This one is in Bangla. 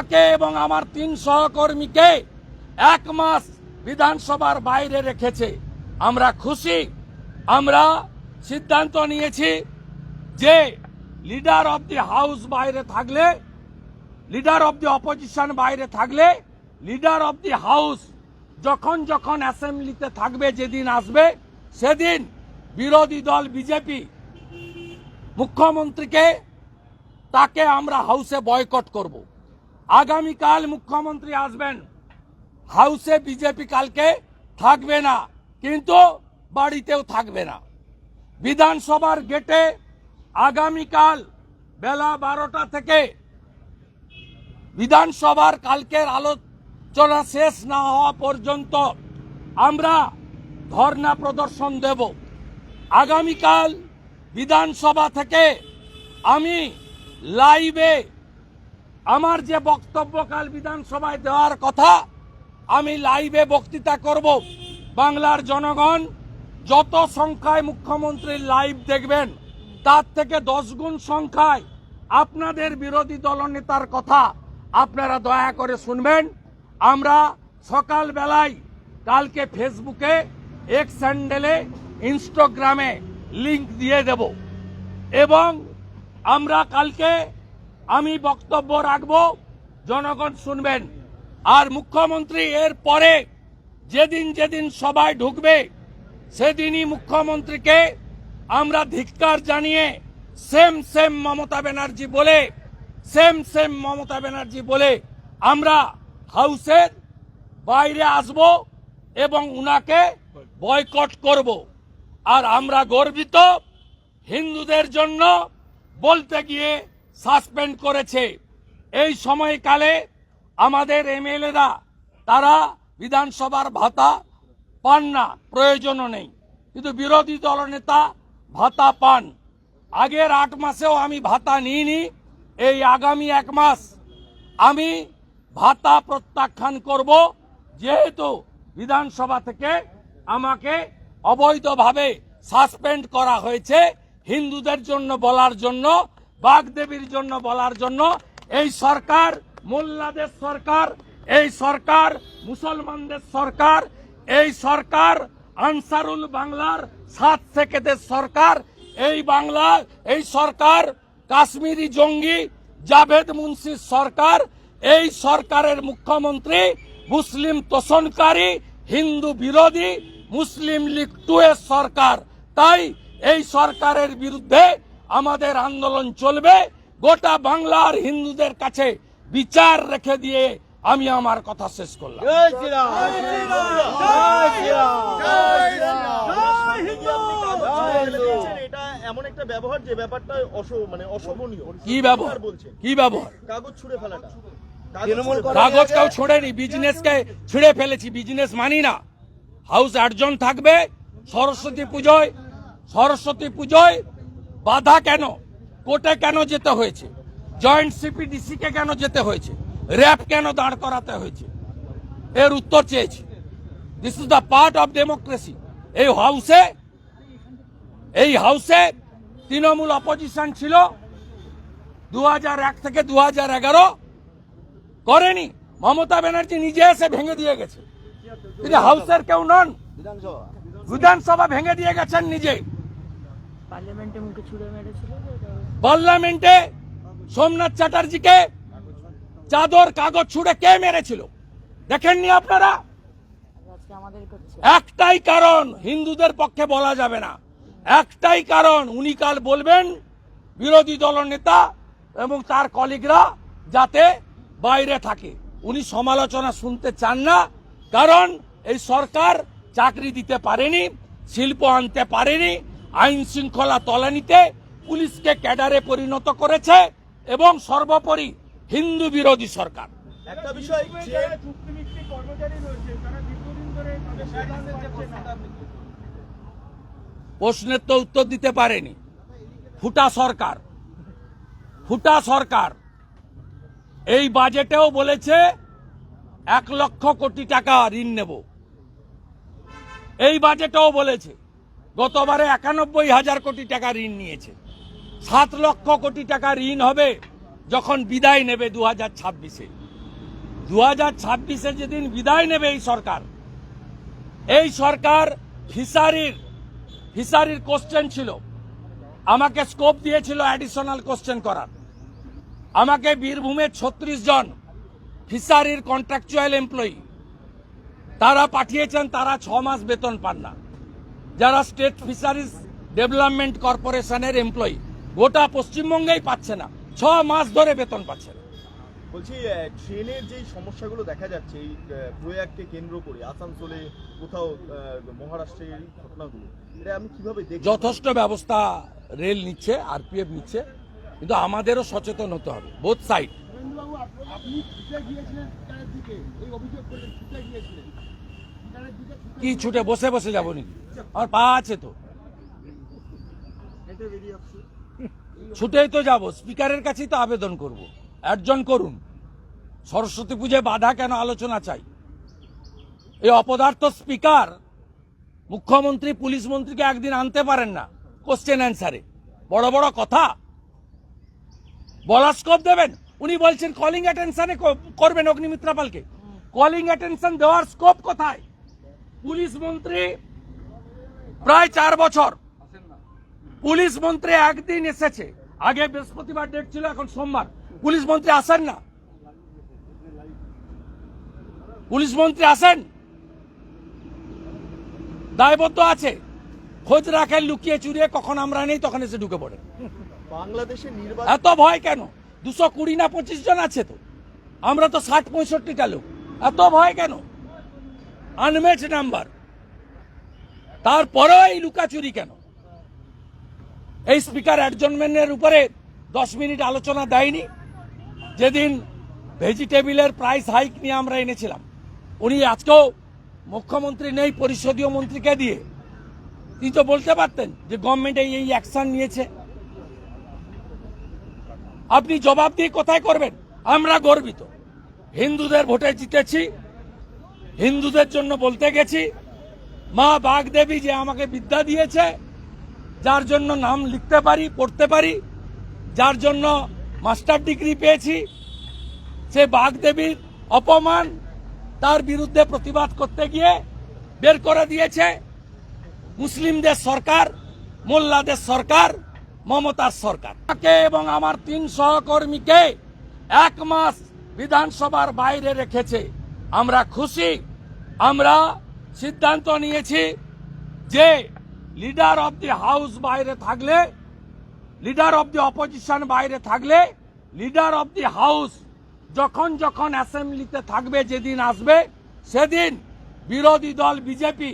আমাকে এবং আমার 3 সহকর্মীকে 1 মাস বিধানসভার বাইরে রেখেছে। আমরা খুশি। আমরা সিদ্ধান্ত নিয়েছি যে লিডার অব দি হাউস বাইরে থাকলে, লিডার অব দি অপোজিশন বাইরে থাকলে, লিডার অব দি হাউস যখন যখন অ্যাসেম্বলিতে থাকবে, যেদিন আসবে সেদিন বিরোধী দল বিজেপি মুখ্যমন্ত্রীকে তাকে আমরা হাউসে বয়কট করব। আগামীকাল মুখ্যমন্ত্রী আসবেন, হাউসে বিজেপি কালকে থাকবে না, কিন্তু বাড়িতেও থাকবে না। বিধানসভার গেটে আগামীকাল বেলা 12টা থেকে বিধানসভার কালকের আলোচনা শেষ না হওয়া পর্যন্ত আমরা ধর্ণা প্রদর্শন দেব। আগামীকাল বিধানসভা থেকে আমি লাইভে আমার যে বক্তব্য কাল বিধানসভায় দেওয়ার কথা, আমি লাইভে বক্তৃতা করব। বাংলার জনগণ যত সংখ্যায় মুখ্যমন্ত্রীর লাইভ দেখবেন, তার থেকে 10 গুণ সংখ্যায় আপনাদের বিরোধী দলনেতার কথা আপনারা দয়া করে শুনবেন। আমরা সকালবেলায় কালকে ফেসবুকে, এক্স হ্যান্ডেলে, ইনস্টাগ্রামে লিংক দিয়ে দেব এবং আমরা কালকে আমি বক্তব্য রাখব, জনগণ শুনবেন। আর মুখ্যমন্ত্রী এর পরে যেদিন যেদিন সভায় ঢুকবে সেদিনই মুখ্যমন্ত্রীকে আমরা ধিক্কার জানিয়ে সেম সেম মমতা ব্যানার্জি বলে আমরা হাউসের বাইরে আসব এবং উনাকে বয়কট করব। আর আমরা গর্বিত, হিন্দুদের জন্য বলতে গিয়ে সাসপেন্ড করেছে। এই সময়কালে আমাদের এমএলএরা তারা বিধানসভার ভাতা পান না, প্রয়োজনও নেই, কিন্তু বিরোধী দলনেতা ভাতা পান। আগের 8 মাসেও আমি ভাতা নিইনি। এই আগামী 1 মাস আমি ভাতা প্রত্যাখ্যান করব, যেহেতু বিধানসভা থেকে আমাকে অবৈধভাবে সাসপেন্ড করা হয়েছে। হিন্দুদের জন্য বলার জন্য, বাগদেবীর জন্য বলার জন্য। এই সরকার মোল্লাদের সরকার, এই সরকার মুসলমানদের সরকার, এই সরকার আনসারুল বাংলার 7 সেকেদের সরকার, এই সরকার কাশ্মীরি জঙ্গি জাভেদ মুন্সির সরকার। এই সরকারের মুখ্যমন্ত্রী মুসলিম তোষণকারী, হিন্দু বিরোধী, মুসলিম লীগ 2 এর সরকার। তাই এই সরকারের বিরুদ্ধে আমাদের আন্দোলন চলবে। গোটা বাংলার হিন্দুদের কাছে বিচার রেখে দিয়ে আমি আমার কথা শেষ করলাম। এটা এমন একটা ব্যবহার যে ব্যাপারটা অশোভনীয়। কি ব্যবহার বলছেন? কি ব্যবহার? কাগজ ছুঁড়ে ফেলাটা। কাগজ কেউ ছোড়েনি, বিজনেসকে ছিঁড়ে ফেলেছি। বিজনেস মানি না। হাউস অ্যাডজন থাকবে। সরস্বতী পুজোয় বাধা কেন? কোর্টে কেন যেতে হয়েছে? জয়েন্ট সিপিডিসি কে কেন যেতে হয়েছে? র্যাব কেন দাঁড় করাতে হয়েছে? এর উত্তর চেয়েছি। This is the part of democracy. এই হাউসে তৃণমূল অপোজিশন ছিল 2001 থেকে 2011, করেনি। মমতা ব্যানার্জি নিজে এসে ভেঙে দিয়ে গেছে। তিনি হাউসের কেউ নন, বিধানসভা ভেঙে দিয়ে গেছেন নিজে। পার্লামেন্টে সোমনাথ চ্যাটার্জিকে চাদর কাগজ ছুঁড়ে কে মেরেছিল দেখেননি আপনারা? একটাই কারণ, হিন্দুদের পক্ষে বলা যাবে না। একটাই কারণ, উনি কাল বলবেন বিরোধী দলনেতা এবং তার কলিগরা যাতে বাইরে থাকে। উনি সমালোচনা শুনতে চান না, কারণ এই সরকার চাকরি দিতে পারেনি, শিল্প আনতে পারেনি, আইন শৃঙ্খলা তলানিতে পুলিশকে ক্যাডারে পরিণত করেছে এবং সর্বোপরি হিন্দু বিরোধী সরকার। একটা বিষয়, প্রশ্নের তো উত্তর দিতে পারেনি। ফুটা সরকার এই বাজেটেও বলেছে 1 লক্ষ কোটি টাকা ঋণ নেব। এই বাজেটেও বলেছে। গতবারে 91,000 কোটি টাকা ঋণ নিয়েছে। 7 লক্ষ কোটি টাকা ঋণ হবে যখন বিদায় নেবে 2026-এ। 2026-এ যেদিন বিদায় নেবে এই সরকার ফিশারির কোশ্চেন ছিল, আমাকে স্কোপ দিয়েছিল অ্যাডিশনাল কোশ্চেন করার। আমাকে বীরভূমের 36 জন ফিশারির কন্ট্রাকচুয়াল এমপ্লয়ি তারা পাঠিয়েছেন, তারা 6 মাস বেতন পান না। যারা স্টেট ফিশারিজ ডেভেলপমেন্ট কর্পোরেশনের এমপ্লয়ি গোটা পশ্চিমবঙ্গেই পাচ্ছে না, 6 মাস ধরে বেতন পাচ্ছে না। বলছি ট্রেনের যেই সমস্যাগুলো দেখা যাচ্ছে এই প্রয়াগকে কেন্দ্র করে, আসানসোলে কোথাও মহারাষ্ট্রের এই ঘটনাগুলো, এটা আমি কিভাবে দেখি? যথেষ্ট ব্যবস্থা রেল নিচ্ছে, আরপিএফ নিচ্ছে, কিন্তু আমাদেরও সচেতন হতে হবে বোথ সাইড। কি ছুটে বসে বসে যাবো নাকি? আমার পা আছে তো, ছুটেই তো যাব। স্পিকারের কাছেই তো আবেদন করব, অ্যাডজন করুন। সরস্বতী পুজোয় বাধা কেন আলোচনা চাই? এই অপদার্থ স্পিকার মুখ্যমন্ত্রী পুলিশ মন্ত্রীকে একদিন আনতে পারেন না কোশ্চেন অ্যান্সারে, বড় বড় কথা বলার স্কোপ দেবেন। উনি বলছেন কলিং অ্যাটেনশনে করবেন অগ্নিমিত্রা পালকে। কলিং অ্যাটেনশন দেওয়ার স্কোপ কোথায়? পুলিশ মন্ত্রী প্রায় 4 বছর, পুলিশ মন্ত্রী একদিন এসেছে, আগে বৃহস্পতিবার ডেট ছিল, এখন সোমবার। পুলিশ মন্ত্রী আসেন না, পুলিশ মন্ত্রী আসেন, দায়বদ্ধ আছে, খোঁজ রাখেন লুকিয়ে চুরিয়ে, কখন আমরা নেই তখন এসে ঢুকে পড়ে। বাংলাদেশের নির্বাচন এত ভয় কেন? 220 না 25 জন আছে তো, আমরা তো 60-65টা লোক, এত ভয় কেন? আনম্যাচ নাম্বার, তারপরেও এই লুকাচুরি কেন? এই স্পিকার অ্যাডজনমেন্টের উপরে 10 মিনিট আলোচনা দেয়নি। যেদিন ভেজিটেবিলের প্রাইস হাইক নিয়ে আমরা এনেছিলাম, উনি আজকেও মুখ্যমন্ত্রী নেই, পরিষদীয় মন্ত্রীকে দিয়ে তিনি তো বলতে পারতেন যে গভর্নমেন্ট এই অ্যাকশন নিয়েছে। আপনি জবাব দিয়ে কোথায় করবেন? আমরা গর্বিত, হিন্দুদের ভোটে জিতেছি, হিন্দুদের জন্য বলতে গেছি। মা বাগদেবী যে আমাকে বিদ্যা দিয়েছে, যার জন্য নাম লিখতে পারি, পড়তে পারি, যার জন্য মাস্টার ডিগ্রি পেয়েছি, সে বাগদেবীর অপমান, তার বিরুদ্ধে প্রতিবাদ করতে গিয়ে বের করে দিয়েছে মুসলিমদের সরকার, মোল্লাদের সরকার, মমতার সরকার। তাকে এবং আমার 3 সহকর্মীকে 1 মাস বিধানসভার বাইরে রেখেছে। আমরা খুশি। আমরা সিদ্ধান্ত নিয়েছি যে লিডার অব দি হাউস বাইরে থাকলে, লিডার অব দি অপোজিশন বাইরে থাকলে, লিডার অব দি হাউস যখন অ্যাসেম্বলিতে থাকবে, যেদিন আসবে, সেদিন বিরোধী দল বিজেপি